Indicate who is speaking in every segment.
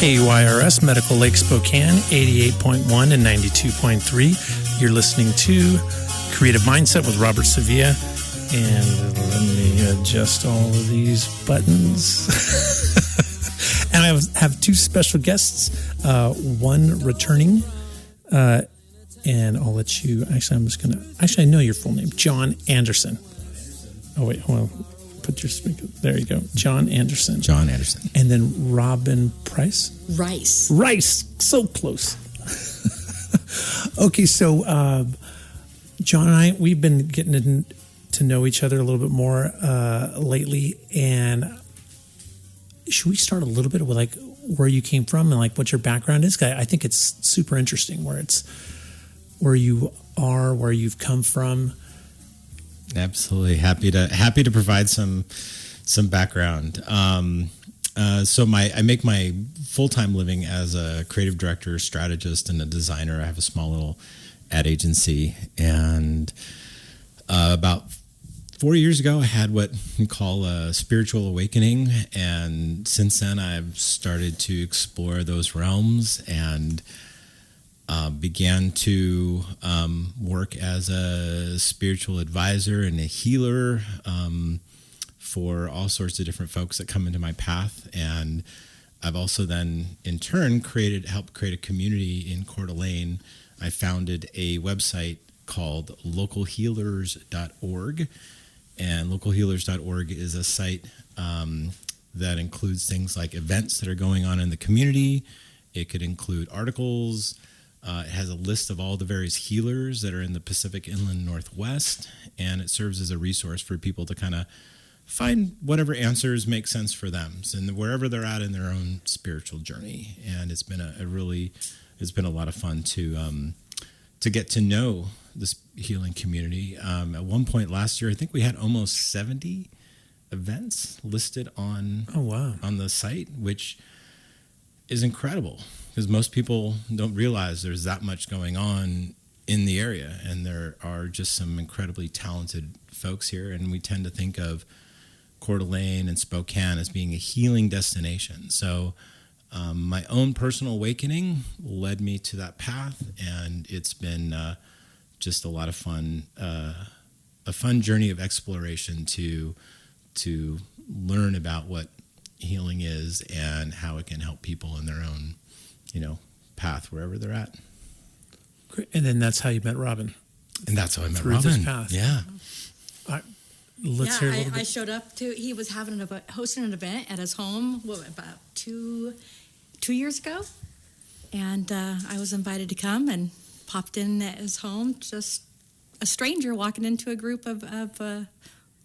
Speaker 1: KUIRS Medical Lake Spokane, 88.1 and 92.3. You're listening to Creative Mindset with Robert Sevilla. And let me adjust all of these buttons. And I have two special guests, one returning, and I'll let you, I know your full name, Jon Anderson. Oh, wait, hold on. Put your speaker, there you go. Jon Anderson.
Speaker 2: Jon Anderson.
Speaker 1: And then Robyn Price?
Speaker 3: Rice.
Speaker 1: So close. Okay, so Jon and I, we've been getting to know each other a little bit more lately, and should we start a little bit with like where you came from and like what your background is? I think it's super interesting where you are, where you've come from.
Speaker 2: Absolutely, happy to provide some background. So I make my full-time living as a creative director, strategist, and a designer. I have a small little ad agency, and about 4 years ago, I had what we call a spiritual awakening, and since then, I've started to explore those realms and began to work as a spiritual advisor and a healer for all sorts of different folks that come into my path. And I've also then, in turn, helped create a community in Coeur d'Alene. I founded a website called localhealers.org. And localhealers.org is a site that includes things like events that are going on in the community. It could include articles. It has a list of all the various healers that are in the Pacific Inland Northwest, and it serves as a resource for people to kind of find whatever answers make sense for them, and wherever they're at in their own spiritual journey. And it's been it's been a lot of fun to get to know this healing community. At one point last year, I think we had almost 70 events listed on on the site, which is incredible because most people don't realize there's that much going on in the area, and there are just some incredibly talented folks here, and we tend to think of Coeur d'Alene and Spokane as being a healing destination. So my own personal awakening led me to that path, and it's been just a lot of fun, a fun journey of exploration to learn about what healing is and how it can help people in their own, path wherever they're at.
Speaker 1: Great. And then that's how you met Robyn.
Speaker 2: And that's how I met
Speaker 1: Through
Speaker 2: Robyn.
Speaker 1: This path.
Speaker 2: Yeah.
Speaker 1: Let's hear a little bit.
Speaker 3: I showed up he was hosting an event at his home, about two years ago. And I was invited to come and popped in at his home, just a stranger walking into a group of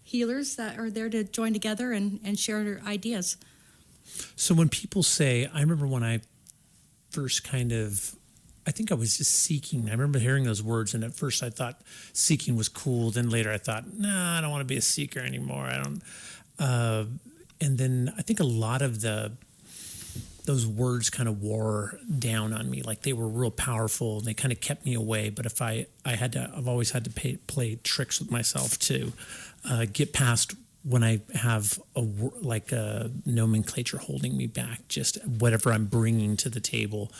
Speaker 3: healers that are there to join together and share their ideas.
Speaker 1: So when people say, I remember when I first I think I was just seeking. I remember hearing those words, and at first I thought seeking was cool. Then later I thought, I don't want to be a seeker anymore. I don't. And then I think a lot of those words kind of wore down on me, like they were real powerful and they kind of kept me away. But if I've always had to play tricks with myself to get past when I have a nomenclature holding me back, just whatever I'm bringing to the table,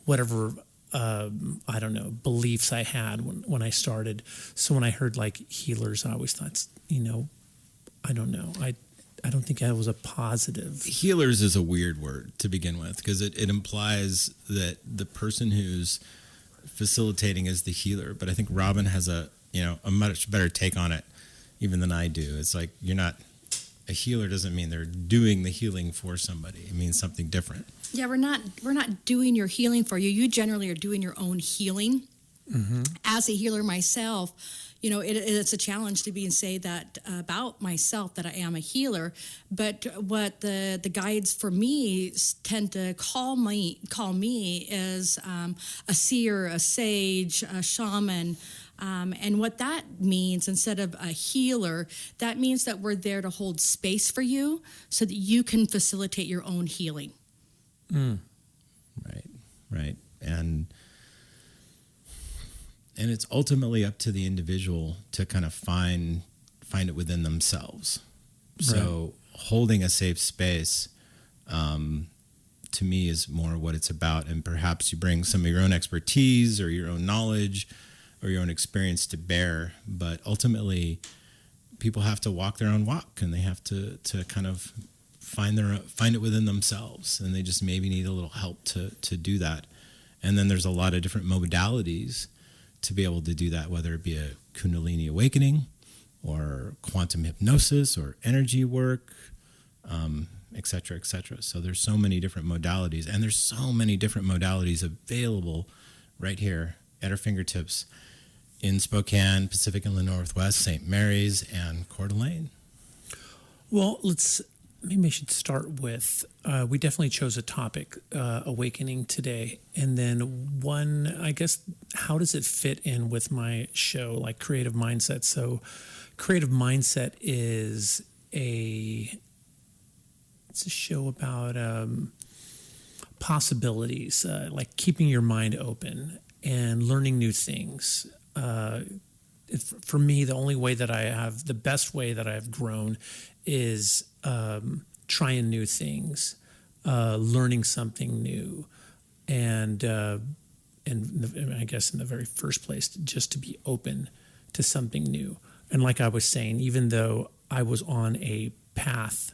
Speaker 1: whatever, beliefs I had when I started. So when I heard like healers, I always thought, I don't know. I don't think that was a positive.
Speaker 2: Healers is a weird word to begin with because it implies that the person who's facilitating is the healer. But I think Robyn has a much better take on it even than I do. It's like a healer doesn't mean they're doing the healing for somebody. It means something different.
Speaker 3: Yeah, we're not doing your healing for you. You generally are doing your own healing. Mm-hmm. As a healer myself, it's a challenge to say that about myself that I am a healer. But what the guides for me tend to call me is a seer, a sage, a shaman. And what that means, instead of a healer, that means that we're there to hold space for you so that you can facilitate your own healing.
Speaker 1: Mm.
Speaker 2: Right. And it's ultimately up to the individual to kind of find it within themselves. So holding a safe space to me is more what it's about. And perhaps you bring some of your own expertise or your own knowledge or your own experience to bear. But ultimately, people have to walk their own walk, and they have to kind of find it within themselves. And they just maybe need a little help to do that. And then there's a lot of different modalities to be able to do that, whether it be a Kundalini awakening or quantum hypnosis or energy work, et cetera, et cetera. So there's so many different modalities, and there's so many different modalities available right here at our fingertips in Spokane, Pacific Inland Northwest, St. Mary's, and Coeur d'Alene.
Speaker 1: Well, maybe I should start with, we definitely chose a topic, awakening today. And then one, I guess, how does it fit in with my show, like Creative Mindset? So Creative Mindset is it's a show about possibilities, like keeping your mind open and learning new things. For me, the best way that I've grown is trying new things, learning something new, and I guess in the very first place, just to be open to something new. And like I was saying, even though I was on a path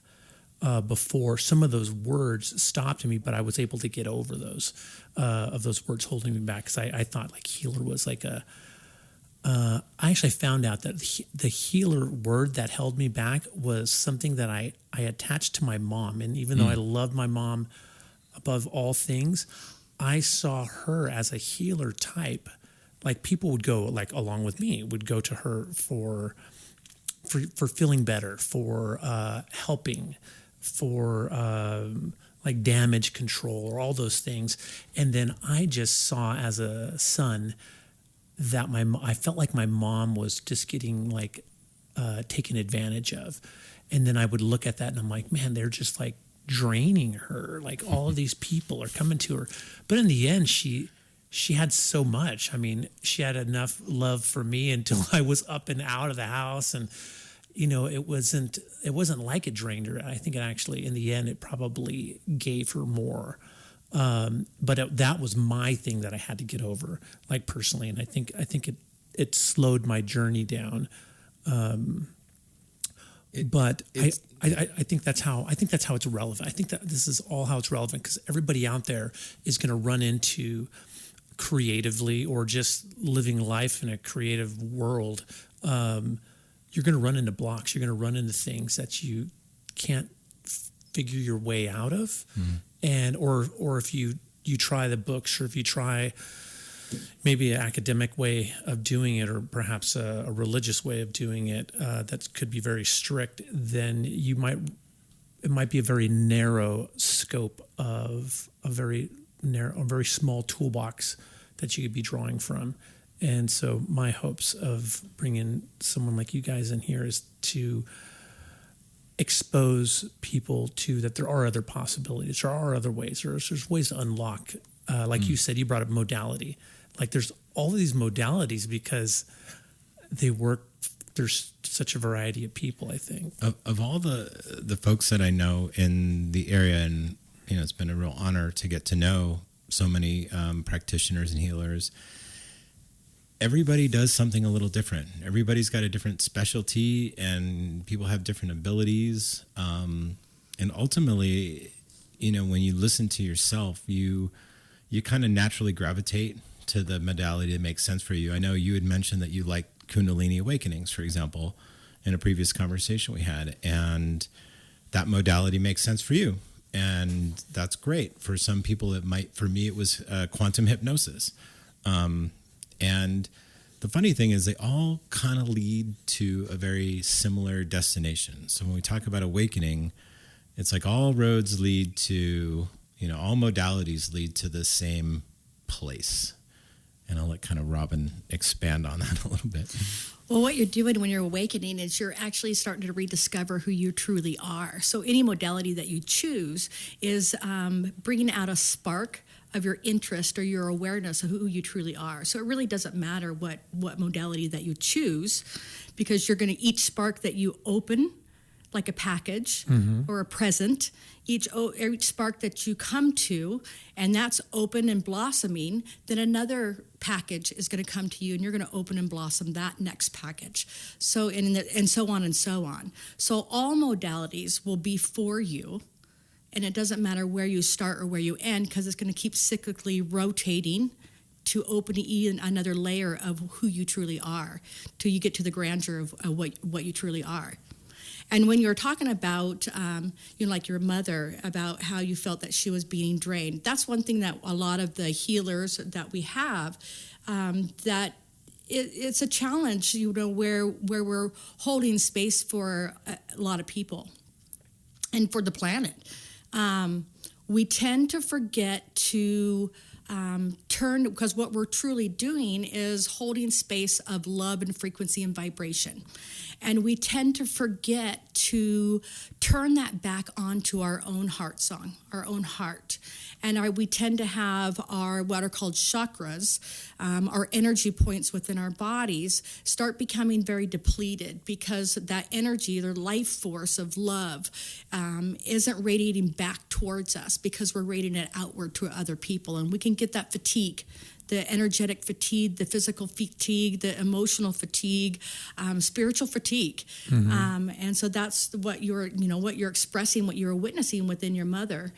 Speaker 1: before, some of those words stopped me, but I was able to get over those words holding me back, because I thought like healer was like I actually found out that the healer word that held me back was something that I attached to my mom. And even though I love my mom above all things, I saw her as a healer type. Like people would go, like along with me, would go to her for feeling better, for helping, for like damage control or all those things. And then I just saw as a son that I felt like my mom was just getting like taken advantage of. And then I would look at that and I'm like, man, they're just like draining her. Like all of these people are coming to her. But in the end, she had so much. I mean, she had enough love for me until I was up and out of the house. And, you know, it wasn't like it drained her. I think it actually, in the end, it probably gave her more. But that was my thing that I had to get over, like personally. And I think it slowed my journey down. I think that's how it's relevant. I think that this is all how it's relevant, because everybody out there is going to run into, creatively or just living life in a creative world, you're going to run into blocks. You're going to run into things that you can't figure your way out of. And or if you try the books, or if you try maybe an academic way of doing it, or perhaps a religious way of doing it that could be very strict, then it might be a very narrow scope of a very small toolbox that you could be drawing from. And so my hopes of bringing someone like you guys in here is to expose people to that there are other possibilities, there are other ways, there's ways to unlock. Like you said, you brought up modality. Like there's all of these modalities because they work. There's such a variety of people, I think.
Speaker 2: Of all the folks that I know in the area, and you know, it's been a real honor to get to know so many practitioners and healers. Everybody does something a little different. Everybody's got a different specialty, and people have different abilities. And ultimately, you know, when you listen to yourself, you kind of naturally gravitate to the modality that makes sense for you. I know you had mentioned that you like Kundalini awakenings, for example, in a previous conversation we had, and that modality makes sense for you. And that's great. For some people, it might. For me, it was quantum hypnosis. And the funny thing is they all kind of lead to a very similar destination. So when we talk about awakening, it's like all roads lead to, you know, all modalities lead to the same place. And I'll let kind of Robyn expand on that a little bit.
Speaker 3: Well, what you're doing when you're awakening is you're actually starting to rediscover who you truly are. So any modality that you choose is bringing out a spark of your interest or your awareness of who you truly are. So it really doesn't matter what modality that you choose, because you're going to, each spark that you open like a package or a present. Each spark that you come to, and that's open and blossoming, then another package is going to come to you, and you're going to open and blossom that next package. So and so on and so on. So all modalities will be for you, and it doesn't matter where you start or where you end, because it's going to keep cyclically rotating to open another layer of who you truly are, till you get to the grandeur of what you truly are. And when you're talking about, like your mother, about how you felt that she was being drained, that's one thing that a lot of the healers that we have, that it's a challenge, where we're holding space for a lot of people and for the planet. We tend to forget to turn, because what we're truly doing is holding space of love and frequency and vibration. And we tend to forget to turn that back onto our own heart song, our own heart. And we tend to have our what are called chakras, our energy points within our bodies, start becoming very depleted, because that energy, the life force of love, isn't radiating back towards us, because we're radiating it outward to other people. And we can get that fatigue, the energetic fatigue, the physical fatigue, the emotional fatigue, spiritual fatigue. And so that's what you're expressing, what you're witnessing within your mother,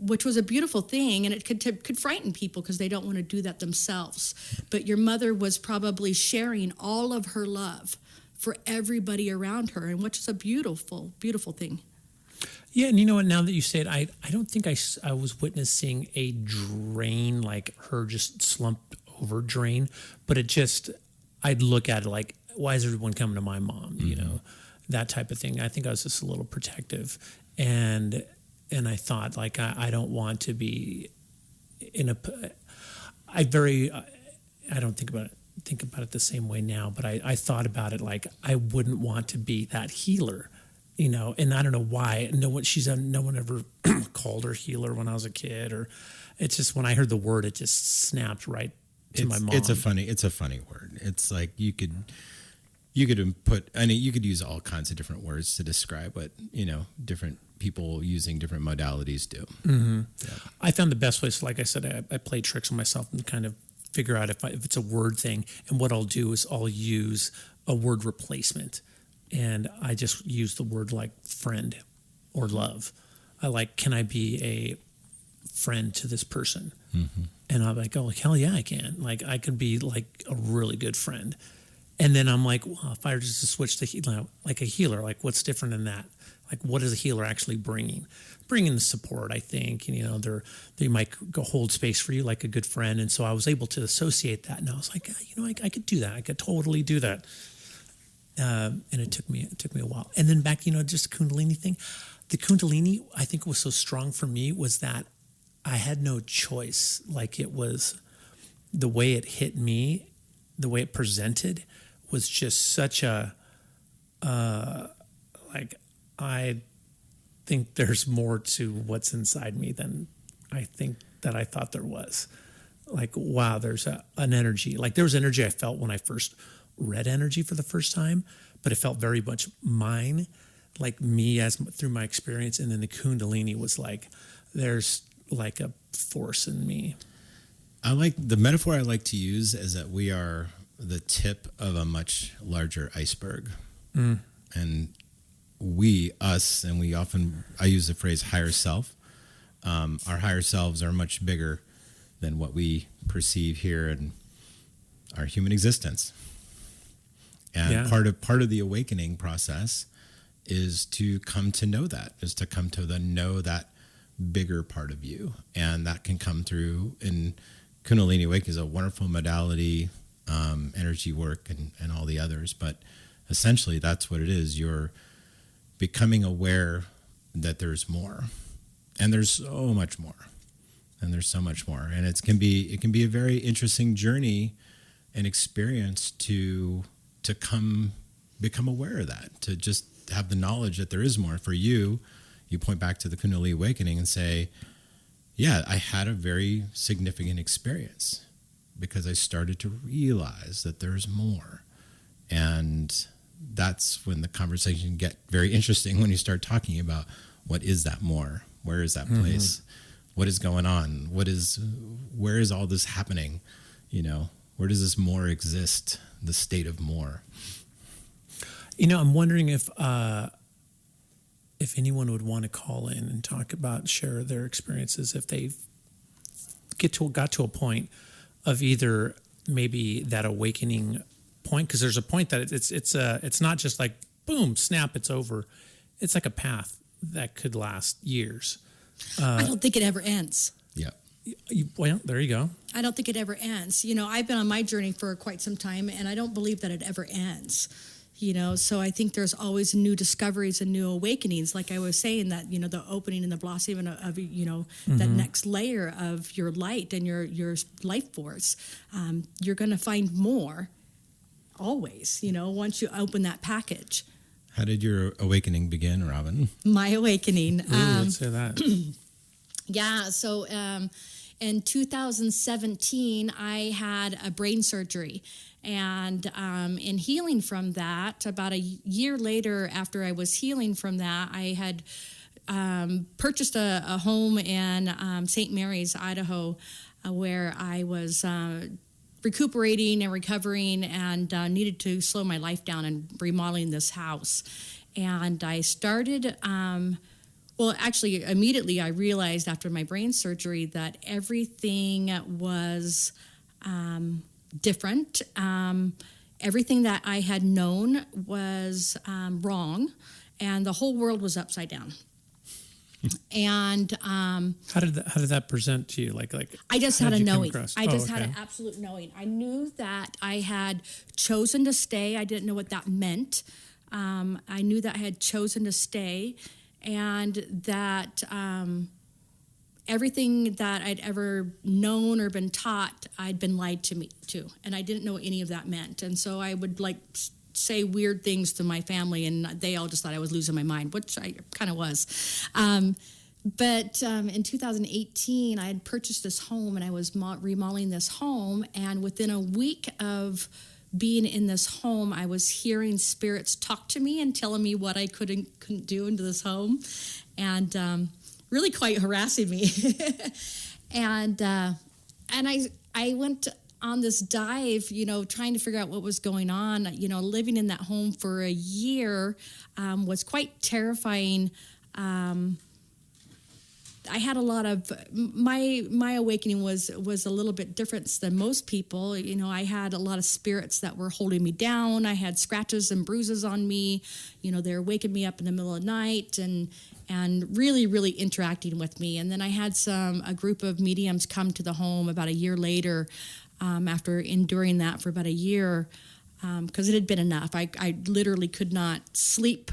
Speaker 3: which was a beautiful thing. And it could frighten people, because they don't want to do that themselves. But your mother was probably sharing all of her love for everybody around her, and which is a beautiful, beautiful thing.
Speaker 1: Yeah, and you know what? Now that you say it, I don't think I was witnessing a drain, like her just slumped over drain, but I'd look at it like, why is everyone coming to my mom? That type of thing. I think I was just a little protective, and I thought, like, I don't want to be in a. I don't think about it the same way now, but I thought about it like I wouldn't want to be that healer. And I don't know why. No one ever called her healer when I was a kid, or it's just when I heard the word, it just snapped right to my mom.
Speaker 2: It's a funny word. It's like you could use all kinds of different words to describe what different people using different modalities do.
Speaker 1: Mm-hmm.
Speaker 2: Yeah.
Speaker 1: I found the best way. So, like I said, I play tricks on myself and kind of figure out if it's a word thing. And what I'll do is I'll use a word replacement. And I just use the word like friend or love. Can I be a friend to this person? Mm-hmm. And I'm like, oh, hell yeah, I can. Like, I could be like a really good friend. And then I'm like, well, if I were just to switch to like a healer, like what's different in that? Like, what is a healer actually bringing? Bringing the support, I think. And, they might go hold space for you like a good friend. And so I was able to associate that. And I was like, I could do that. I could totally do that. And it took me a while. And then back, just the Kundalini thing. The Kundalini, I think, was so strong for me was that I had no choice. Like, it was the way it hit me, the way it presented was just such a, I think there's more to what's inside me than I thought there was. Like, wow, there's an energy. Like, there was energy I felt when I first read energy for the first time, but it felt very much mine, like me through my experience. And then the Kundalini was like, there's like a force in me.
Speaker 2: I like the metaphor I like to use is that we are the tip of a much larger iceberg. And I use the phrase higher self. Our higher selves are much bigger than what we perceive here in our human existence. And part of the awakening process is to come to know that, know that bigger part of you. And that can come through in Kundalini Wake is a wonderful modality, energy work and all the others. But essentially that's what it is. You're becoming aware that there's more, and there's so much more, and it can be a very interesting journey and experience to become aware of that, to just have the knowledge that there is more. For you point back to the Kundalini awakening and say, yeah, I had a very significant experience because I started to realize that there's more. And that's when the conversation get very interesting, when you start talking about what is that more? Where is that place? What is going on? Where is all this happening? Where does this more exist? The state of more.
Speaker 1: I'm wondering if anyone would want to call in and share their experiences, if they got to a point of either maybe that awakening point, because there's a point that it's not just like boom, snap, it's over. It's like a path that could last years.
Speaker 3: I don't think it ever ends.
Speaker 2: Yeah.
Speaker 1: Well, there you go.
Speaker 3: I don't think it ever ends. I've been on my journey for quite some time, and I don't believe that it ever ends. So I think there's always new discoveries and new awakenings. Like I was saying, that the opening and the blossoming of that next layer of your light and your life force. You're going to find more, always. Once you open that package.
Speaker 2: How did your awakening begin, Robyn?
Speaker 3: My awakening.
Speaker 1: Let's say that.
Speaker 3: Yeah. So in 2017, I had a brain surgery. And in healing from that, about a year later after I was healing from that, I had purchased a home in St. Mary's, Idaho, where I was recuperating and recovering and needed to slow my life down and remodeling this house. And I started... actually, immediately I realized after my brain surgery that everything was different. Everything that I had known was wrong, and the whole world was upside down. And
Speaker 1: how did that present to you? Like
Speaker 3: I just had a knowing. I just
Speaker 1: okay.
Speaker 3: had an absolute knowing. I knew that I had chosen to stay. I didn't know what that meant. I knew that I had chosen to stay. And that everything that I'd ever known or been taught, I'd been lied to. And I didn't know what any of that meant. And so I would say weird things to my family, and they all just thought I was losing my mind, which I kind of was. But in 2018, I had purchased this home, and I was remodeling this home. And within a week of being in this home, I was hearing spirits talk to me and telling me what I couldn't do into this home, and really quite harassing me. and I went on this dive, trying to figure out what was going on. Living in that home for a year was quite terrifying. I had a lot of my awakening was a little bit different than most people. I had a lot of spirits that were holding me down. I had scratches and bruises on me. They were waking me up in the middle of the night and really, really interacting with me. And then I had a group of mediums come to the home about a year later, after enduring that for about a year, because it had been enough. I literally could not sleep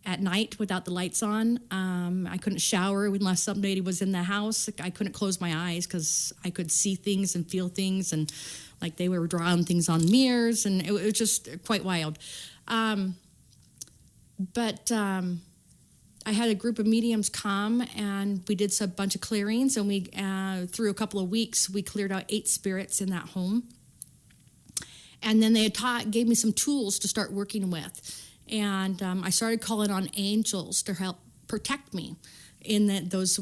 Speaker 3: at night without the lights on. I couldn't shower unless somebody was in the house. I couldn't close my eyes because I could see things and feel things, and like they were drawing things on mirrors, and it was just quite wild. But I had a group of mediums come, and we did a bunch of clearings, and we through a couple of weeks we cleared out 8 spirits in that home. And then they gave me some tools to start working with. And I started calling on angels to help protect me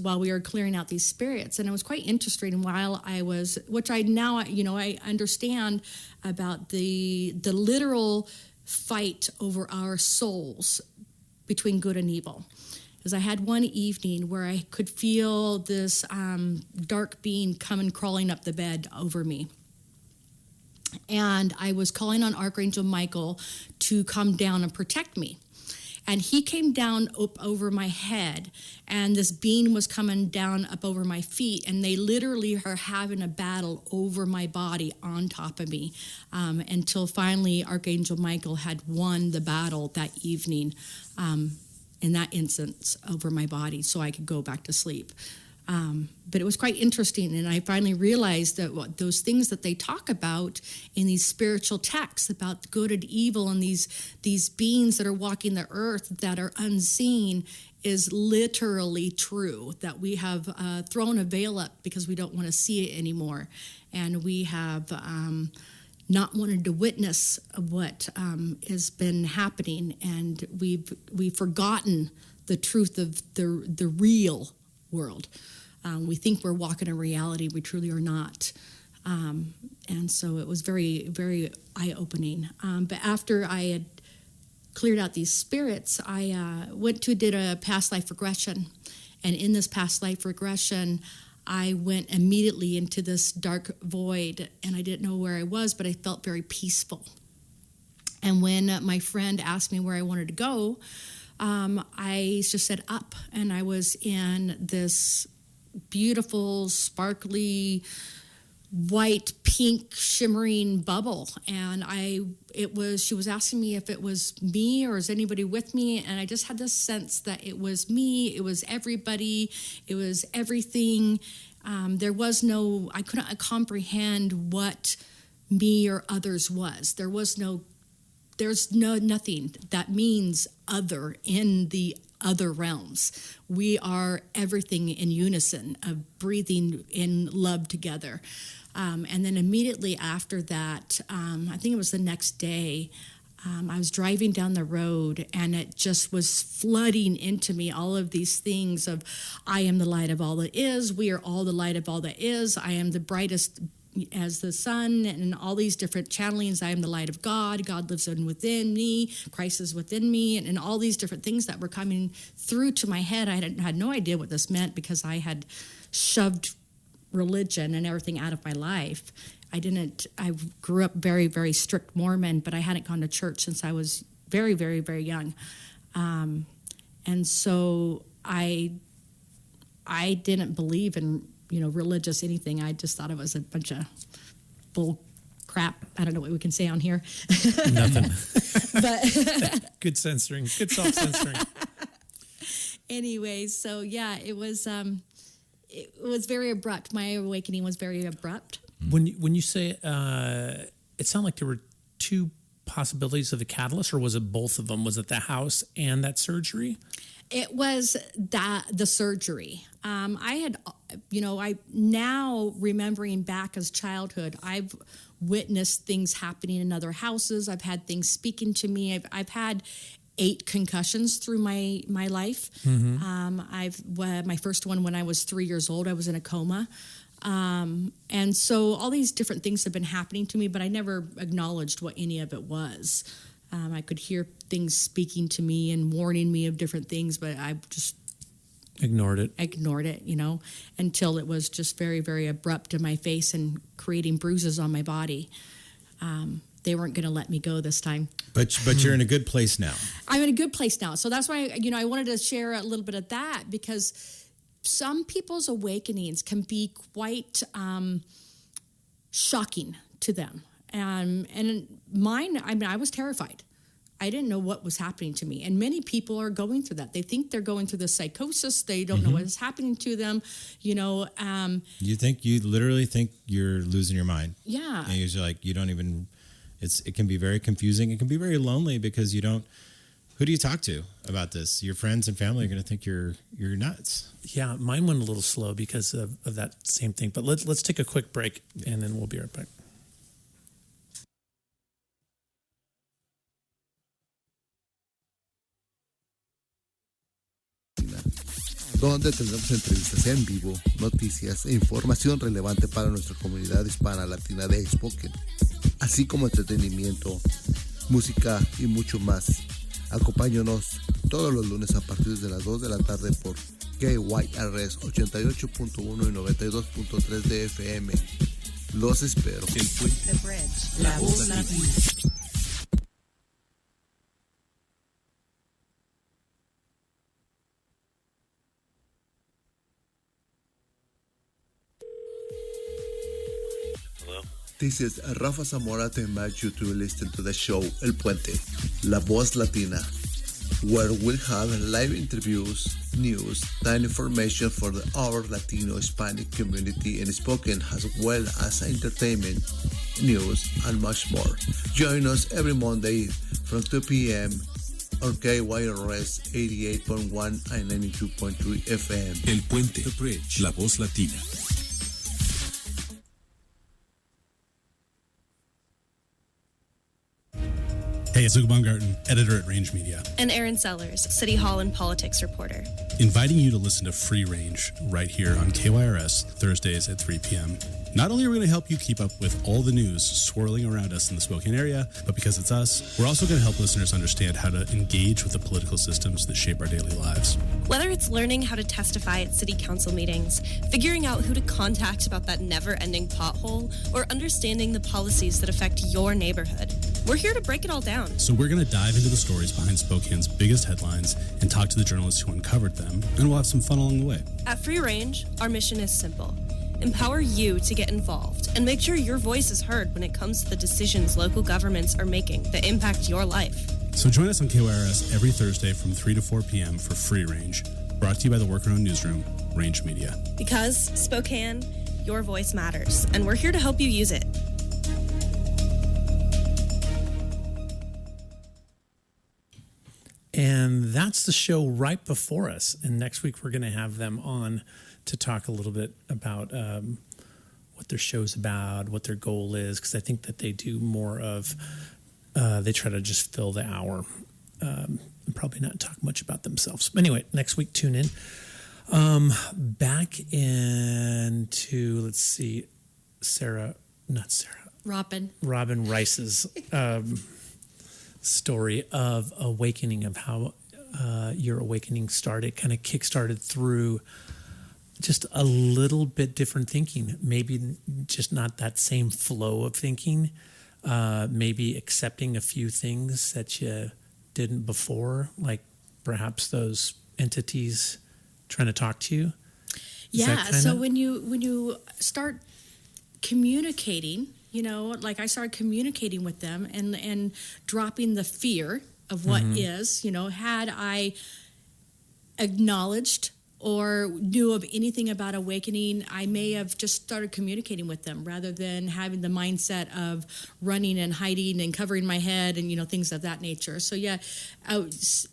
Speaker 3: while we were clearing out these spirits. And it was quite interesting while I was, which I now, I understand about the literal fight over our souls between good and evil. Because I had one evening where I could feel this dark being coming crawling up the bed over me. And I was calling on Archangel Michael to come down and protect me. And he came down up over my head, and this being was coming down up over my feet, and they literally are having a battle over my body on top of me, until finally Archangel Michael had won the battle that evening, in that instance over my body, so I could go back to sleep. But it was quite interesting, and I finally realized that those things that they talk about in these spiritual texts about good and evil and these beings that are walking the earth that are unseen is literally true, that we have thrown a veil up because we don't want to see it anymore. And we have, not wanted to witness what has been happening, and we've forgotten the truth of the real world. We think we're walking in reality. We truly are not. And so it was very, very eye-opening. But after I had cleared out these spirits, I did a past life regression. And in this past life regression, I went immediately into this dark void, and I didn't know where I was, but I felt very peaceful. And when my friend asked me where I wanted to go, I just said up, and I was in this beautiful, sparkly, white, pink, shimmering bubble. And she was asking me if it was me or is anybody with me. And I just had this sense that it was me, it was everybody, it was everything. I couldn't comprehend what me or others was. There's nothing that means other in the other realms. We are everything in unison, of breathing in love together. And then immediately after that, I think it was the next day, I was driving down the road, and it just was flooding into me, all of these things of, I am the light of all that is, we are all the light of all that is, I am the brightest as the sun, and all these different channelings. I am the light of God. God lives within me. Christ is within me, and all these different things that were coming through to my head. I had no idea what this meant because I had shoved religion and everything out of my life. I grew up very, very strict Mormon, but I hadn't gone to church since I was very, very, very young. And so I didn't believe in religious anything. I just thought it was a bunch of bull crap. I don't know what we can say on here.
Speaker 1: Nothing.
Speaker 3: But
Speaker 1: Good censoring. Good self-censoring.
Speaker 3: Anyway, so yeah, it was very abrupt. My awakening was very abrupt.
Speaker 1: When you say it sounded like there were two possibilities of the catalyst, or was it both of them? Was it the house and that surgery?
Speaker 3: It was the surgery. I now remembering back as childhood, I've witnessed things happening in other houses. I've had things speaking to me. I've had 8 concussions through my life. Mm-hmm. My first one when I was 3 years old, I was in a coma. And so all these different things have been happening to me, but I never acknowledged what any of it was. I could hear things speaking to me and warning me of different things, but I just
Speaker 1: ignored it,
Speaker 3: until it was just very, very abrupt in my face and creating bruises on my body. They weren't going to let me go this time.
Speaker 2: But you're in a good place now.
Speaker 3: I'm in a good place now. So that's why, I wanted to share a little bit of that, because some people's awakenings can be quite shocking to them. And mine, I was terrified. I didn't know what was happening to me. And many people are going through that. They think they're going through the psychosis. They don't know what is happening to them. You
Speaker 2: literally think you're losing your mind.
Speaker 3: Yeah.
Speaker 2: And you're like, you don't even, it can be very confusing. It can be very lonely because who do you talk to about this? Your friends and family are going to think you're nuts.
Speaker 1: Yeah, mine went a little slow because of that same thing. But let's take a quick break, and then we'll be right back.
Speaker 4: Donde tendremos entrevistas en vivo, noticias e información relevante para nuestra comunidad hispana latina de Spoken, así como entretenimiento, música y mucho más. Acompáñanos todos los lunes a partir de las 2 de la tarde por KYRS 88.1 y 92.3 de FM. Los espero.
Speaker 5: El Puente. The Bridge. La Voz Latina.
Speaker 4: This is Rafa Zamora to invite you to listen to the show El Puente, La Voz Latina, where we'll have live interviews, news, and information for our Latino Hispanic community in Spoken, as well as entertainment, news, and much more. Join us every Monday from 2 p.m. on KYRS 88.1 and 92.3 FM.
Speaker 5: El Puente, The Bridge, La Voz Latina.
Speaker 6: Hey, it's Luke Baumgarten, editor at Range Media,
Speaker 7: And Aaron Sellers, City Hall and Politics reporter.
Speaker 6: inviting you to listen to Free Range right here on KYRS Thursdays at 3 p.m. Not only are we going to help you keep up with all the news swirling around us in the Spokane area, but because it's us, we're also going to help listeners understand how to engage with the political systems that shape our daily lives.
Speaker 7: Whether it's learning how to testify at city council meetings, figuring out who to contact about that never-ending pothole, or understanding the policies that affect your neighborhood, we're here to break it all down.
Speaker 6: So we're going to dive into the stories behind Spokane's biggest headlines and talk to the journalists who uncovered them, and we'll have some fun along the way.
Speaker 7: At Free Range, our mission is simple. Empower you to get involved and make sure your voice is heard when it comes to the decisions local governments are making that impact your life.
Speaker 6: So join us on KYRS every Thursday from 3 to 4 p.m. for Free Range, brought to you by the Worker-Owned Newsroom, Range Media.
Speaker 7: Because, Spokane, your voice matters, and we're here to help you use it.
Speaker 1: And that's the show right before us. And next week, we're going to have them on to talk a little bit about what their show's about, what their goal is, because I think that they do more of, they try to just fill the hour and probably not talk much about themselves. But anyway, next week, tune in. Back into, let's see, Robyn Rice's story of awakening, of how your awakening started, kind of kick-started through just a little bit different thinking, maybe just not that same flow of thinking, maybe accepting a few things that you didn't before, like perhaps those entities trying to talk to you.
Speaker 3: So when you start communicating, like I started communicating with them and dropping the fear of what is, had I acknowledged or knew of anything about awakening, I may have just started communicating with them rather than having the mindset of running and hiding and covering my head and, things of that nature. So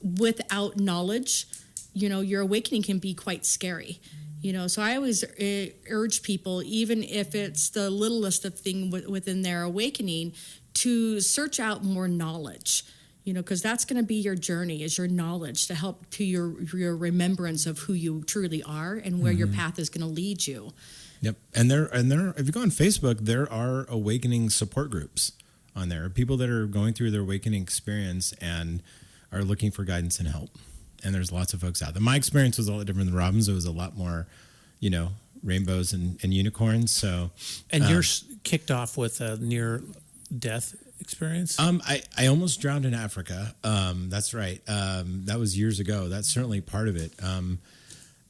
Speaker 3: without knowledge, your awakening can be quite scary. So I always urge people, even if it's the littlest of thing within their awakening, to search out more knowledge. Because that's going to be your journey, is your knowledge to help to your remembrance of who you truly are and where your path is going to lead you.
Speaker 2: Yep. And there, if you go on Facebook, there are awakening support groups on there. People that are going through their awakening experience and are looking for guidance and help. And there's lots of folks out there. My experience was a lot different than Robyn's. It was a lot more, rainbows and unicorns. So,
Speaker 1: and yours kicked off with a near-death experience?
Speaker 2: I almost drowned in Africa. That's right. That was years ago. That's certainly part of it.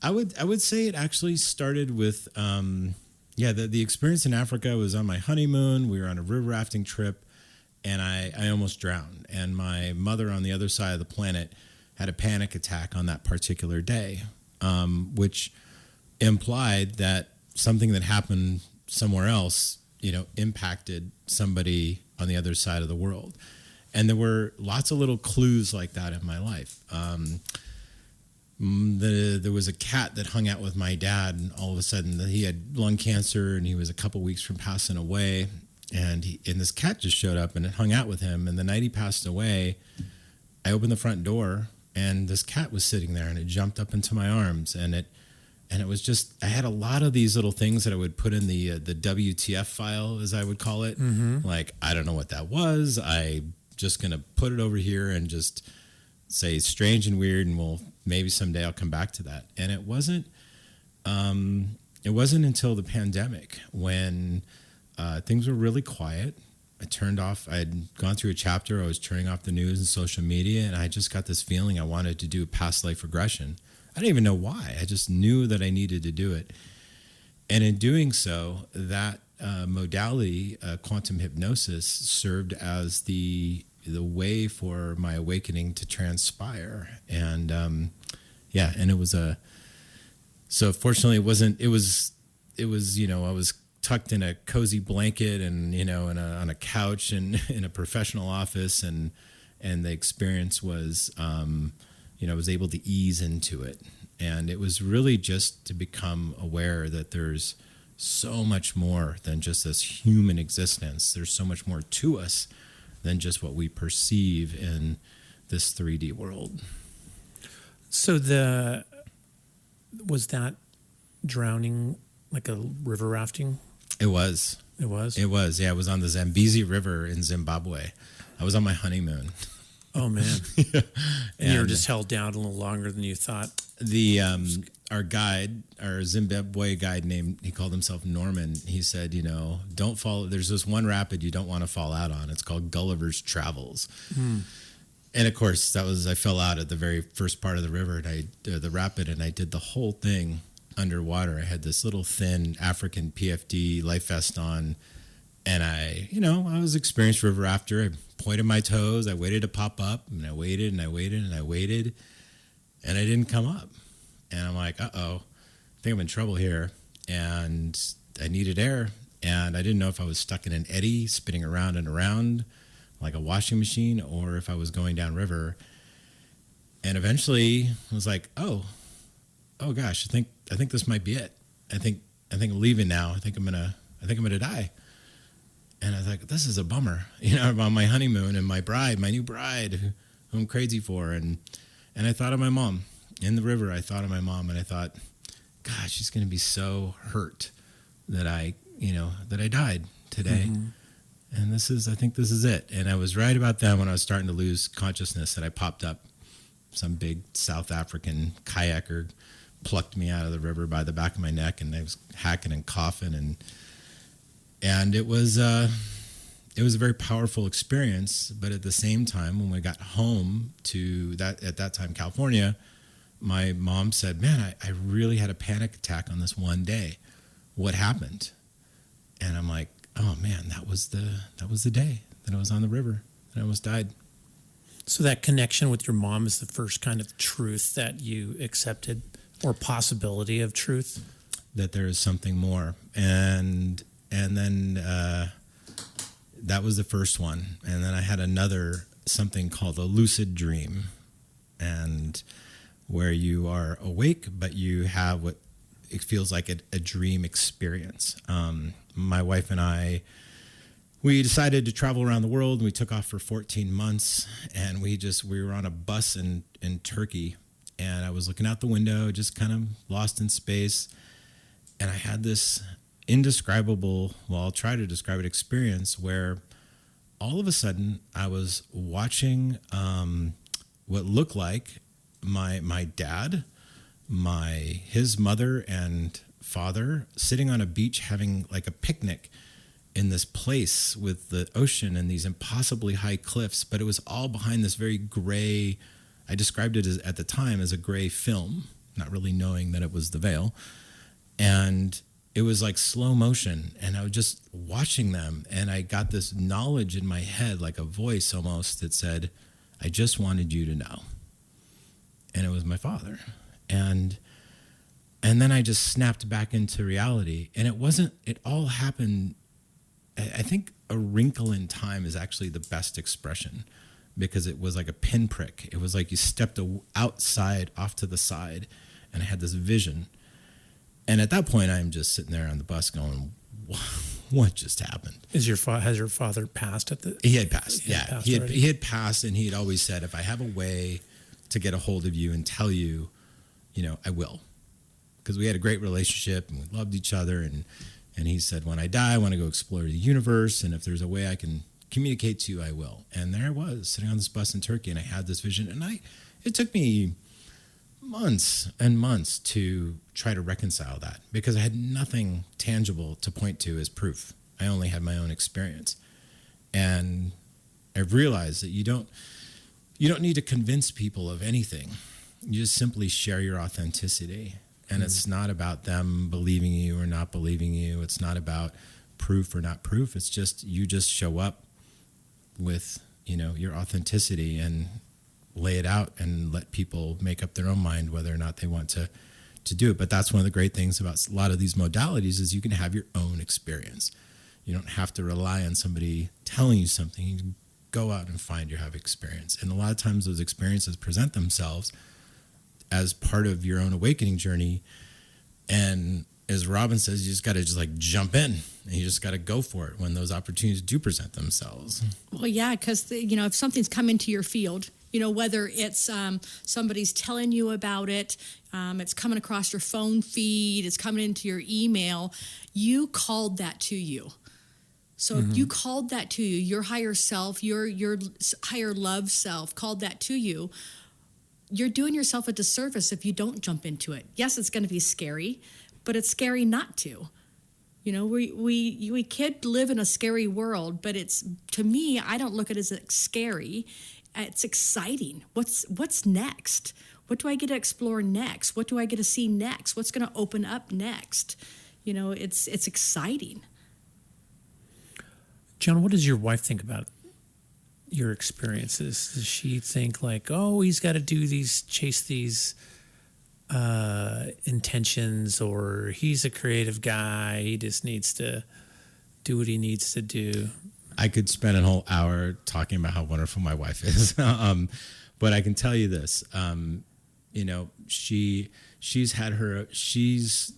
Speaker 2: I would say it actually started with, the experience in Africa was on my honeymoon. We were on a river rafting trip, and I almost drowned. And my mother on the other side of the planet had a panic attack on that particular day, which implied that something that happened somewhere else, impacted somebody on the other side of the world. And there were lots of little clues like that in my life. There was a cat that hung out with my dad, and all of a sudden he had lung cancer and he was a couple weeks from passing away. And this cat just showed up and it hung out with him. And the night he passed away, I opened the front door and this cat was sitting there and it jumped up into my arms. And it was just, I had a lot of these little things that I would put in the WTF file, as I would call it. Like, I don't know what that was. I'm just going to put it over here and just say strange and weird, and maybe someday I'll come back to that. And it wasn't until the pandemic when things were really quiet. I'd gone through a chapter. I was turning off the news and social media, and I just got this feeling I wanted to do a past life regression. I didn't even know why. I just knew that I needed to do it. And in doing so, that modality, quantum hypnosis, served as the way for my awakening to transpire. And and it was so fortunately it was I was tucked in a cozy blanket and on a couch and in a professional office, and the experience was I was able to ease into it. And it was really just to become aware that there's so much more than just this human existence. There's so much more to us than just what we perceive in this 3D world.
Speaker 1: So was that drowning like a river rafting?
Speaker 2: It was.
Speaker 1: It was?
Speaker 2: It was, yeah. It was on the Zambezi River in Zimbabwe. I was on my honeymoon.
Speaker 1: Oh, man. Yeah. And you were just held down a little longer than you thought.
Speaker 2: Our Zimbabwe guide he called himself Norman. He said, don't fall. There's this one rapid you don't want to fall out on. It's called Gulliver's Travels. And of course, I fell out at the very first part of the river, and the rapid, and I did the whole thing underwater. I had this little thin African PFD life vest on, and I was experienced river rafter. I pointed my toes. I waited to pop up, and I waited, and I waited, and I waited, and I didn't come up. And I'm like, uh-oh, I think I'm in trouble here. And I needed air, and I didn't know if I was stuck in an eddy spinning around and around like a washing machine, or if I was going downriver. And eventually I was like, oh gosh, I think this might be it. I think I'm leaving now. I think I'm gonna die. And I was like, this is a bummer. About my honeymoon and my new bride, who I'm crazy for. And I thought of my mom in the river. I thought of my mom, and I thought, gosh, she's gonna be so hurt that I died today. Mm-hmm. And I think this is it. And I was right about then when I was starting to lose consciousness, that I popped up. Some big South African kayaker plucked me out of the river by the back of my neck, and I was hacking and coughing, and it was a very powerful experience. But at the same time, when we got home to at that time, California, my mom said, man, I really had a panic attack on this one day. What happened? And I'm like, oh man, that was the day that I was on the river and I almost died.
Speaker 1: So that connection with your mom is the first kind of truth that you accepted, or possibility of truth?
Speaker 2: That there is something more. And then that was the first one. And then I had something called a lucid dream, and where you are awake, but you have what it feels like a dream experience. My wife and I, we decided to travel around the world. We took off for 14 months, and we were on a bus in Turkey, and I was looking out the window, just kind of lost in space. And I had this indescribable, I'll try to describe it, experience where all of a sudden I was watching what looked like my dad, his mother and father sitting on a beach having like a picnic in this place with the ocean and these impossibly high cliffs, but it was all behind this very gray, I described it at the time as a gray film, not really knowing that it was the veil. And it was like slow motion, and I was just watching them, and I got this knowledge in my head, like a voice almost, that said, I just wanted you to know. And it was my father. And then I just snapped back into reality. And it all happened, I think a wrinkle in time is actually the best expression, because it was like a pinprick. It was like you stepped outside, off to the side, and I had this vision. And at that point, I'm just sitting there on the bus going, what just happened?
Speaker 1: Has your father passed at the?
Speaker 2: He had passed, yeah. He had passed, and he had always said, if I have a way to get a hold of you and tell you, I will. Because we had a great relationship and we loved each other. And he said, when I die, I want to go explore the universe. And if there's a way I can communicate to you, I will. And there I was sitting on this bus in Turkey, and I had this vision. And it took me months and months to try to reconcile that, because I had nothing tangible to point to as proof. I only had my own experience. And I've realized that you don't need to convince people of anything. You just simply share your authenticity. And it's not about them believing you or not believing you. It's not about proof or not proof. It's just, you just show up with, your authenticity and lay it out and let people make up their own mind whether or not they want to do it. But that's one of the great things about a lot of these modalities is you can have your own experience. You don't have to rely on somebody telling you something. You can go out and find your experience. And a lot of times those experiences present themselves as part of your own awakening journey. And as Robyn says, you just got to just like jump in, and you just got to go for it when those opportunities do present themselves.
Speaker 3: Well, yeah, because, if something's come into your field, whether it's somebody's telling you about it, it's coming across your phone feed, it's coming into your email, you called that to you. So if you called that to you, your higher self, your higher love self called that to you, you're doing yourself a disservice if you don't jump into it. Yes, it's going to be scary, but it's scary not to. We could live in a scary world, but to me, I don't look at it as scary. It's exciting. What's next? What do I get to explore next? What do I get to see next? What's going to open up next? It's exciting.
Speaker 1: Jon, what does your wife think about your experiences? Does she think like, oh, he's got to chase these intentions, or he's a creative guy, he just needs to do what he needs to do?
Speaker 2: I could spend a whole hour talking about how wonderful my wife is. But I can tell you this, she's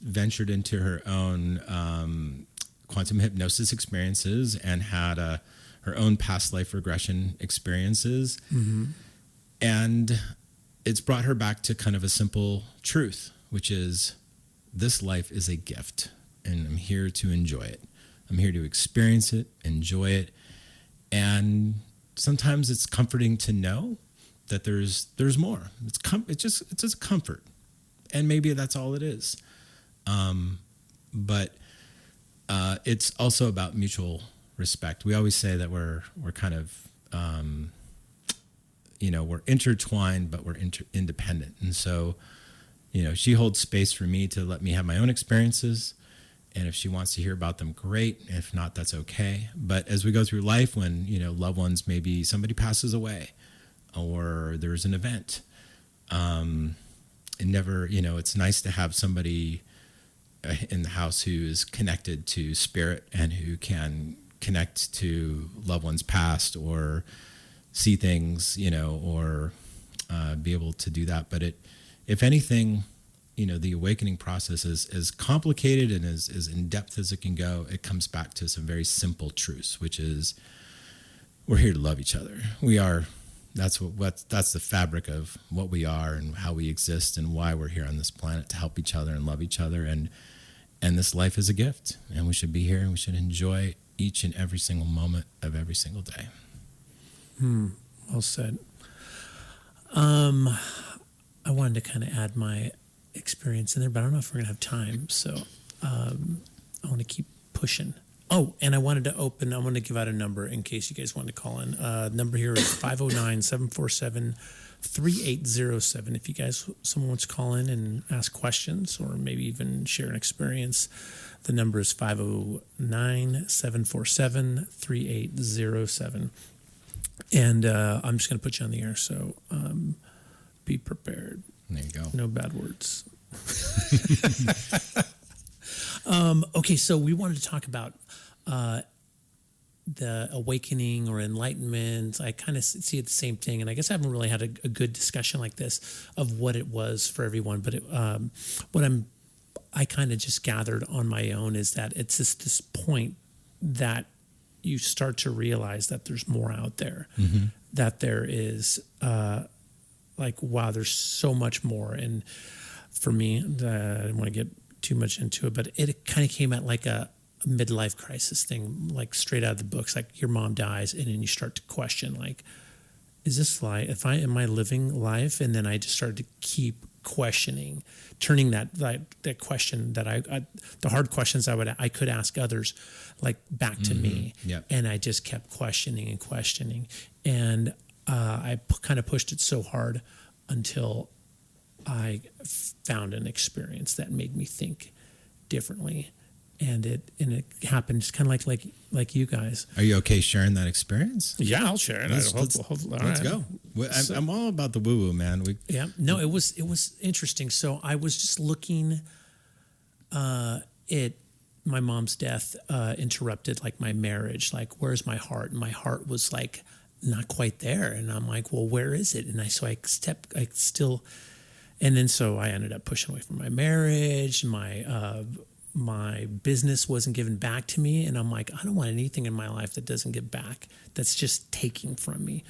Speaker 2: ventured into her own quantum hypnosis experiences and had her own past life regression experiences. Mm-hmm. And it's brought her back to kind of a simple truth, which is this life is a gift, and I'm here to enjoy it. I'm here to experience it, enjoy it. And sometimes it's comforting to know that there's more. It's just a comfort. And maybe that's all it is. But it's also about mutual respect. We always say that we're kind of, we're intertwined, but we're independent. And so, she holds space for me to let me have my own experiences. And if she wants to hear about them, great. If not, that's okay. But as we go through life, when, loved ones, maybe somebody passes away or there's an event, it's nice to have somebody in the house who is connected to spirit and who can connect to loved ones past or see things, or be able to do that. But if anything, the awakening process is as complicated and as in depth as it can go. It comes back to some very simple truths, which is we're here to love each other. That's the fabric of what we are and how we exist and why we're here on this planet, to help each other and love each other. And this life is a gift, and we should be here and we should enjoy each and every single moment of every single day.
Speaker 1: Well said. I wanted to kind of add my experience in there, but I don't know if we're gonna have time, so I want to keep pushing. Oh, and I want to give out a number in case you guys want to call in. Number here is 509-747-3807. If you guys, someone wants to call in and ask questions or maybe even share an experience, the number is 509-747-3807. And I'm just going to put you on the air, so be prepared.
Speaker 2: There you go.
Speaker 1: No bad words. Okay, so we wanted to talk about the awakening or enlightenment. I kind of see it the same thing, and I guess I haven't really had a good discussion like this of what it was for everyone. But I kind of just gathered on my own is that it's just this point that you start to realize that there's more out there, that there is wow, there's so much more. And for me, I don't want to get too much into it, but it kind of came at like a midlife crisis thing, like straight out of the books. Like your mom dies, and then you start to question, like, is this life? Am I living life? And then I just started to keep questioning, turning that question that the hard questions I could ask others, like back to me.
Speaker 2: Yep.
Speaker 1: And I just kept questioning and questioning, and I kind of pushed it so hard until I found an experience that made me think differently, and it happened just kind of like you guys.
Speaker 2: Are you okay sharing that experience?
Speaker 1: Yeah, I'll share it.
Speaker 2: Let's go. I'm all about the woo woo, man.
Speaker 1: It was interesting. So I was just looking. My mom's death interrupted like my marriage. Like, where's my heart? And my heart was like not quite there, and I'm like, well, where is it? And so I ended up pushing away from my marriage, my my business wasn't given back to me, and I'm like, I don't want anything in my life that doesn't give back. That's just taking from me.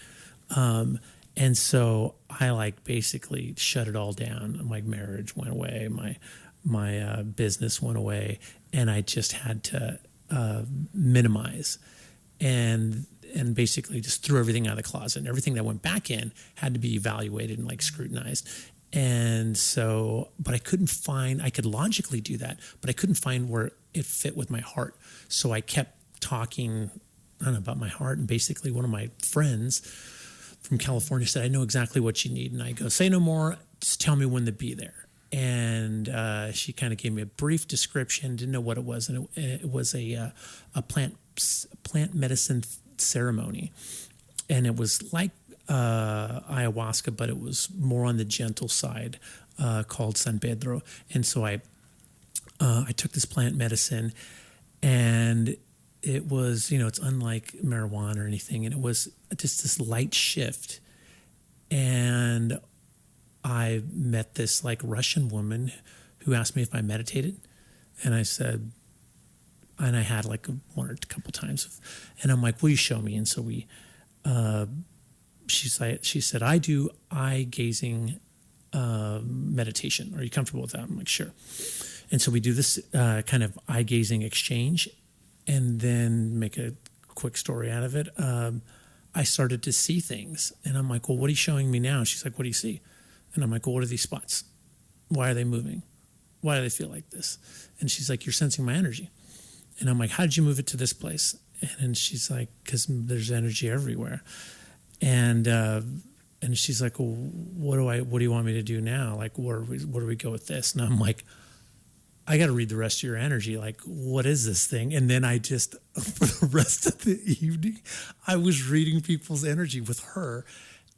Speaker 1: And so I like basically shut it all down. My marriage went away. My business went away, and I just had to minimize and basically just threw everything out of the closet. And everything that went back in had to be evaluated and like scrutinized. And so, but I could logically do that, but I couldn't find where it fit with my heart. So I kept talking, I don't know, about my heart. And basically one of my friends from California said, I know exactly what you need. And I go, say no more, just tell me when to be there. And she kind of gave me a brief description, didn't know what it was. And it was a plant medicine ceremony. And it was like ayahuasca, but it was more on the gentle side, called San Pedro. And so I took this plant medicine, and it was, it's unlike marijuana or anything. And it was just this light shift. And I met this like Russian woman who asked me if I meditated. And I said, and I had like one or a couple times, and I'm like, will you show me? And so she said, I do eye gazing meditation. Are you comfortable with that? I'm like, sure. And so we do this kind of eye gazing exchange, and then make a quick story out of it. I started to see things, and I'm like, well, what are you showing me now? She's like, what do you see? And I'm like, well, what are these spots? Why are they moving? Why do they feel like this? And she's like, you're sensing my energy. And I'm like, how did you move it to this place? And she's like, because there's energy everywhere. And she's like, well, what do you want me to do now? Like, where do we go with this? And I'm like, I got to read the rest of your energy. Like, what is this thing? And then I just, for the rest of the evening, I was reading people's energy with her,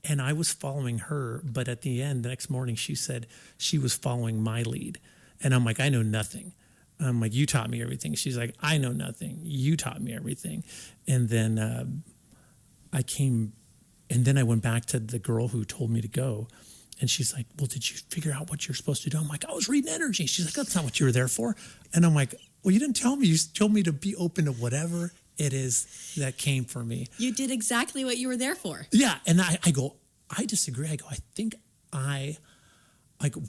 Speaker 1: and I was following her. But at the end, the next morning, she said she was following my lead. And I'm like, I know nothing. I'm like, you taught me everything. She's like, I know nothing. You taught me everything. And then I went back to the girl who told me to go. And she's like, well, did you figure out what you're supposed to do? I'm like, I was reading energy. She's like, that's not what you were there for. And I'm like, well, you didn't tell me. You told me to be open to whatever it is that came for me.
Speaker 3: You did exactly what you were there for.
Speaker 1: Yeah. And I go, I disagree. I go, I think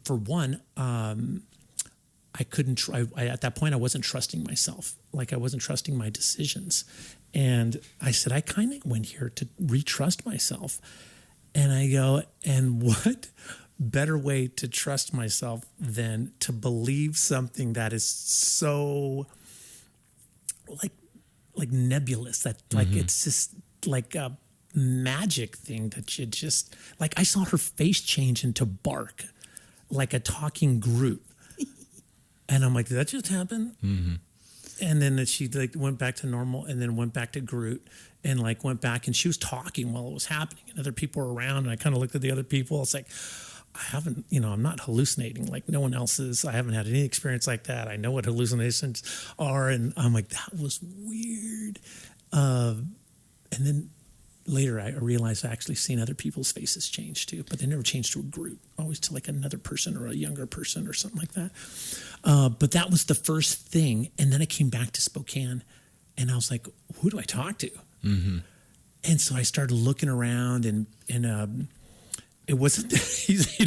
Speaker 1: for one, I couldn't try. At that point, I wasn't trusting myself. Like, I wasn't trusting my decisions. And I said, I kind of went here to retrust myself. And I go, and what better way to trust myself than to believe something that is so like nebulous, that like it's just like a magic thing that you just, like, I saw her face change into bark, like a talking Groot. And I'm like, did that just happen? Mm-hmm. And then she like went back to normal, and then went back to Groot, and like went back, and she was talking while it was happening, and other people were around, and I kind of looked at the other people. It's like, I haven't, I'm not hallucinating like no one else is. I haven't had any experience like that. I know what hallucinations are. And I'm like, that was weird. And then later I realized I actually seen other people's faces change too, but they never changed to a Groot, always to like another person or a younger person or something like that. But that was the first thing. And then I came back to Spokane, and I was like, who do I talk to? Mm-hmm. And so I started looking around, and it wasn't that easy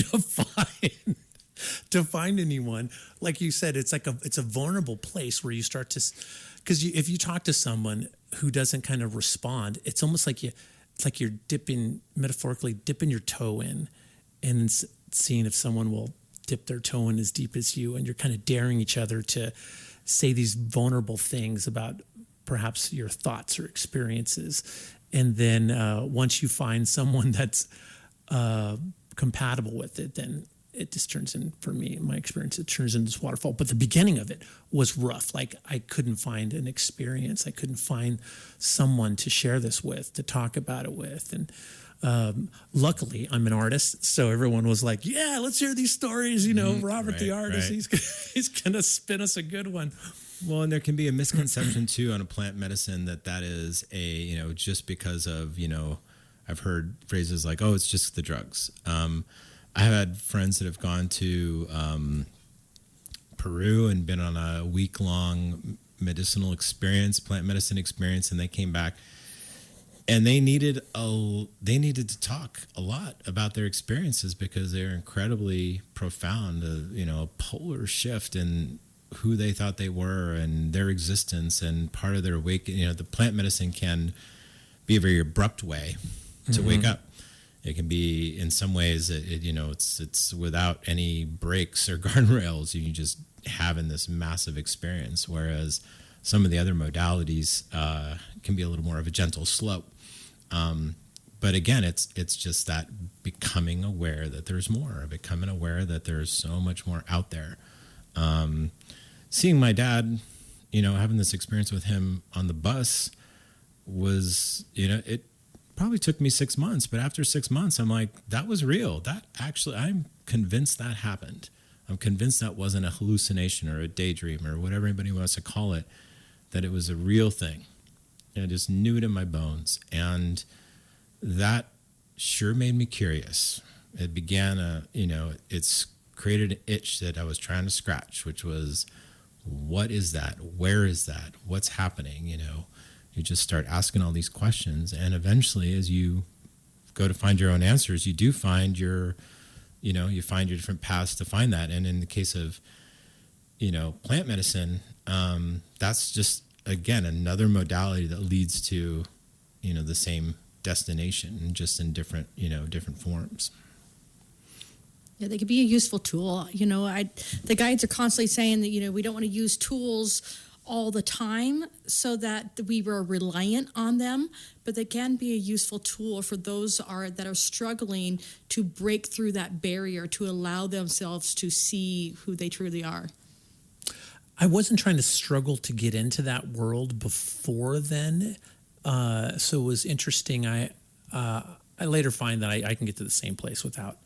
Speaker 1: to find anyone. Like you said, it's a vulnerable place where you start to, because if you talk to someone who doesn't kind of respond, it's almost like you're metaphorically dipping your toe in, and seeing if someone will dip their toe in as deep as you, and you're kind of daring each other to say these vulnerable things about perhaps your thoughts or experiences. And then once you find someone that's compatible with it, then it just turns in, for me, in my experience, it turns into this waterfall. But the beginning of it was rough. Like, I couldn't find an experience. I couldn't find someone to share this with, to talk about it with. And luckily, I'm an artist, so everyone was like, yeah, let's hear these stories. Robert the artist,
Speaker 2: right.
Speaker 1: he's going to spin us a good one.
Speaker 2: Well, and there can be a misconception, too, on a plant medicine that is just because of, I've heard phrases like, oh, it's just the drugs. I have had friends that have gone to Peru and been on a week-long medicinal experience, plant medicine experience, and they came back. And they needed to talk a lot about their experiences because they're incredibly profound. A polar shift in who they thought they were and their existence, and part of their awakening. The plant medicine can be a very abrupt way to wake up. It can be, in some ways, it's without any breaks or guardrails. You just having this massive experience, whereas some of the other modalities can be a little more of a gentle slope. But again, it's just that becoming aware that there's more, becoming aware that there's so much more out there. Seeing my dad, having this experience with him on the bus was, it probably took me 6 months, but after 6 months, I'm like, that was real. That actually, I'm convinced that happened. I'm convinced that wasn't a hallucination or a daydream or whatever anybody wants to call it, that it was a real thing. And I just knew it in my bones. And that sure made me curious. It began it's created an itch that I was trying to scratch, which was, what is that? Where is that? What's happening? You just start asking all these questions. And eventually, as you go to find your own answers, you do find you find your different paths to find that. And in the case of, plant medicine, that's just, again, another modality that leads to, the same destination, just in different forms.
Speaker 3: Yeah, they could be a useful tool. The guides are constantly saying that, we don't want to use tools all the time so that we were reliant on them, but they can be a useful tool for those that are struggling to break through that barrier, to allow themselves to see who they truly are.
Speaker 1: I wasn't trying to struggle to get into that world before then. So it was interesting. I later find that I can get to the same place without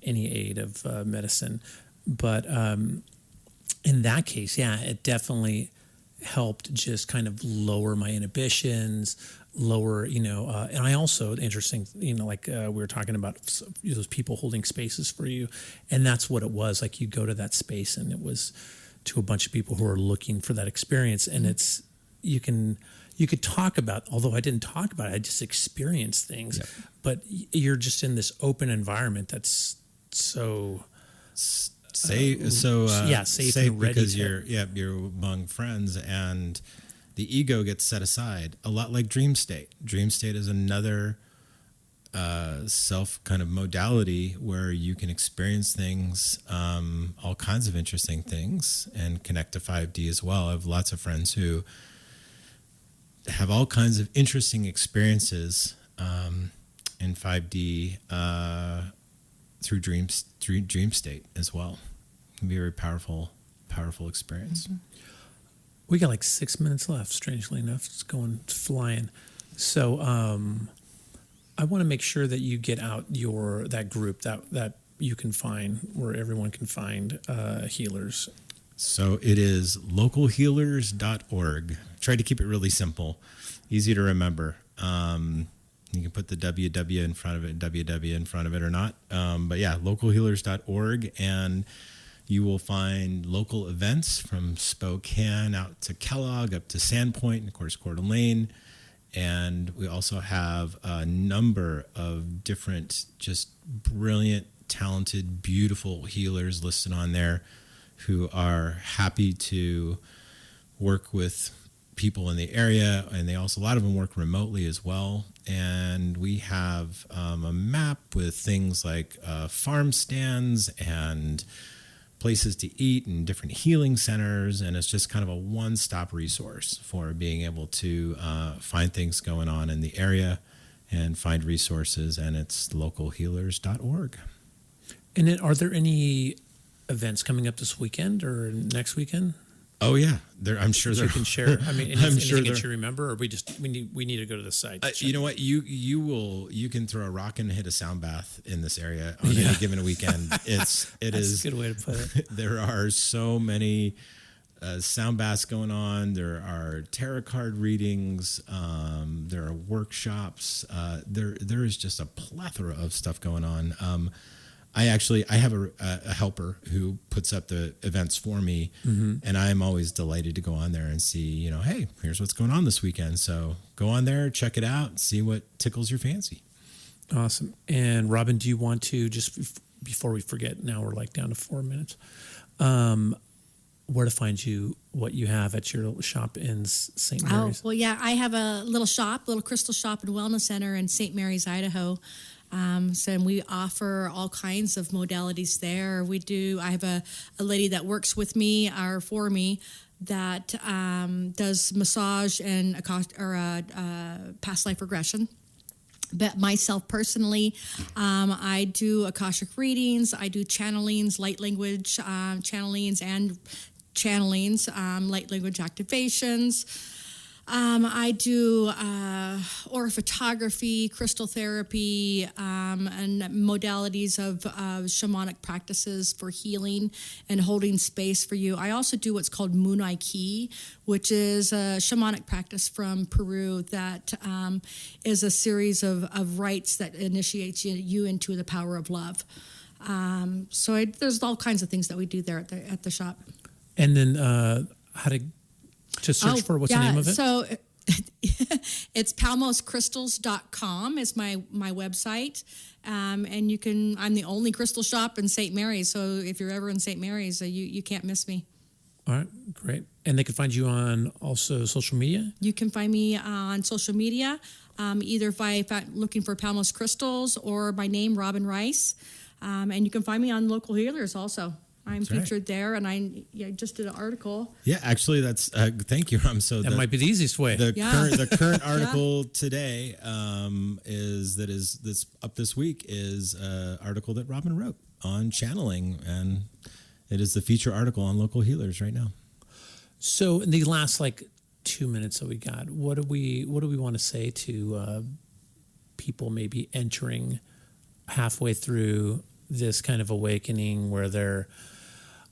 Speaker 1: any aid of medicine. But in that case, yeah, it definitely helped just kind of lower my inhibitions, and I also, interesting, like we were talking about those people holding spaces for you. And that's what it was. Like, you go to that space and it was to a bunch of people who are looking for that experience. And it's, you could talk about, although I didn't talk about it, I just experienced things. Yep. But you're just in this open environment that's so
Speaker 2: safe, safe and ready because you're among friends, and the ego gets set aside. A lot like dream state. Dream state is another self kind of modality where you can experience things, all kinds of interesting things, and connect to 5D as well. I have lots of friends who have all kinds of interesting experiences in 5D through dream state as well. It can be a very powerful experience.
Speaker 3: Mm-hmm.
Speaker 1: We got like 6 minutes left, strangely enough. It's going flying. So I want to make sure that you get out that group that you can find, where everyone can find healers.
Speaker 2: So it is localhealers.org. Try to keep it really simple, easy to remember. You can put the www in front of it or not. But yeah, localhealers.org, and you will find local events from Spokane out to Kellogg, up to Sandpoint, and of course, Coeur d'Alene. And we also have a number of different, just brilliant, talented, beautiful healers listed on there who are happy to work with people in the area, and a lot of them work remotely as well. And we have a map with things like farm stands and places to eat and different healing centers, and it's just kind of a one-stop resource for being able to find things going on in the area and find resources, and it's localhealers.org.
Speaker 1: And are there any events coming up this weekend or next weekend?
Speaker 2: Oh yeah, I'm sure
Speaker 1: you can share. I mean, anything that you remember, or we need to go to the site.
Speaker 2: You know what? You can throw a rock and hit a sound bath in this area on any given weekend. That's a
Speaker 1: good way to put it.
Speaker 2: There are so many sound baths going on. There are tarot card readings. There are workshops. There is just a plethora of stuff going on. I have a helper who puts up the events for me, and I'm always delighted to go on there and see, hey, here's what's going on this weekend. So go on there, check it out, see what tickles your fancy.
Speaker 1: Awesome. And Robyn, do you want to just before we forget? Now we're like down to 4 minutes. Where to find you? What you have at your little shop in St. Mary's?
Speaker 3: Oh, well, yeah, I have a little crystal shop and wellness center in St. Mary's, Idaho. And we offer all kinds of modalities there. I have a lady that works with me or for me that does massage and past life regression. But myself personally, I do Akashic readings, I do channelings, light language channelings, and light language activations. I do aura photography, crystal therapy, and modalities of shamanic practices for healing and holding space for you. I also do what's called Munai Ki, which is a shamanic practice from Peru that is a series of rites that initiates you into the power of love. There's all kinds of things that we do there at the shop.
Speaker 1: And then how to search for what's the name of it?
Speaker 3: So it's palmoscrystals.com is my website. And I'm the only crystal shop in St. Mary's. So if you're ever in St. Mary's, you can't miss me.
Speaker 1: All right, great. And they can find you on also social media?
Speaker 3: You can find me on social media, either by looking for Palmos Crystals or my name, Robyn Rice. And you can find me on Local Healers also. I'm featured there, and I just did an article.
Speaker 2: Yeah, actually, that's thank you, Ram. So
Speaker 1: that might be the easiest way.
Speaker 2: The current article today that's up this week is an article that Robyn wrote on channeling, and it is the feature article on Local Healers right now.
Speaker 1: So in the last 2 minutes that we got, what do we want to say to people maybe entering halfway through this kind of awakening where they're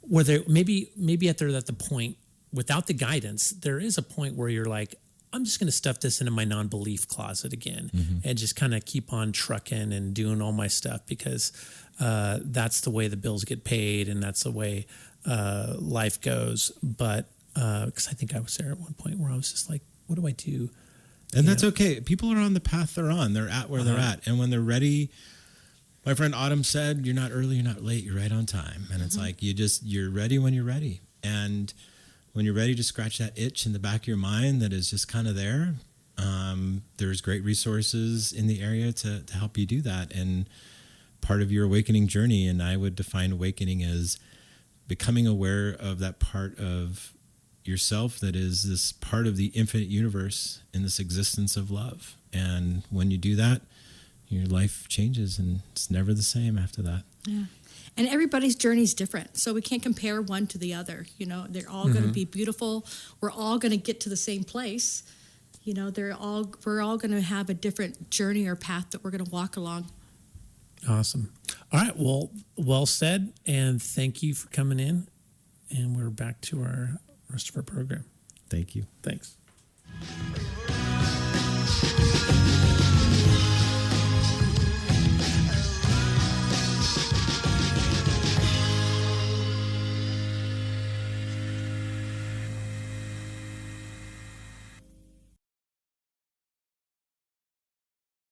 Speaker 1: maybe at the point without the guidance, there is a point where you're like, I'm just going to stuff this into my non-belief closet again and just kind of keep on trucking and doing all my stuff because that's the way the bills get paid and that's the way life goes. But because I think I was there at one point where I was just like, what do I do?
Speaker 2: And that's okay. People are on the path they're on. They're at where they're at. And when they're ready, my friend Autumn said, you're not early, you're not late, you're right on time. And it's like, you're ready when you're ready. And when you're ready to scratch that itch in the back of your mind that is just kind of there, there's great resources in the area to help you do that. And part of your awakening journey, and I would define awakening as becoming aware of that part of yourself that is this part of the infinite universe in this existence of love. And when you do that, your life changes and it's never the same after that.
Speaker 3: Yeah. And everybody's journey is different. So we can't compare one to the other. They're all going to be beautiful. We're all going to get to the same place. We're all going to have a different journey or path that we're going to walk along.
Speaker 1: Awesome. All right. Well said. And thank you for coming in. And we're back to our rest of our program.
Speaker 2: Thank you.
Speaker 1: Thanks.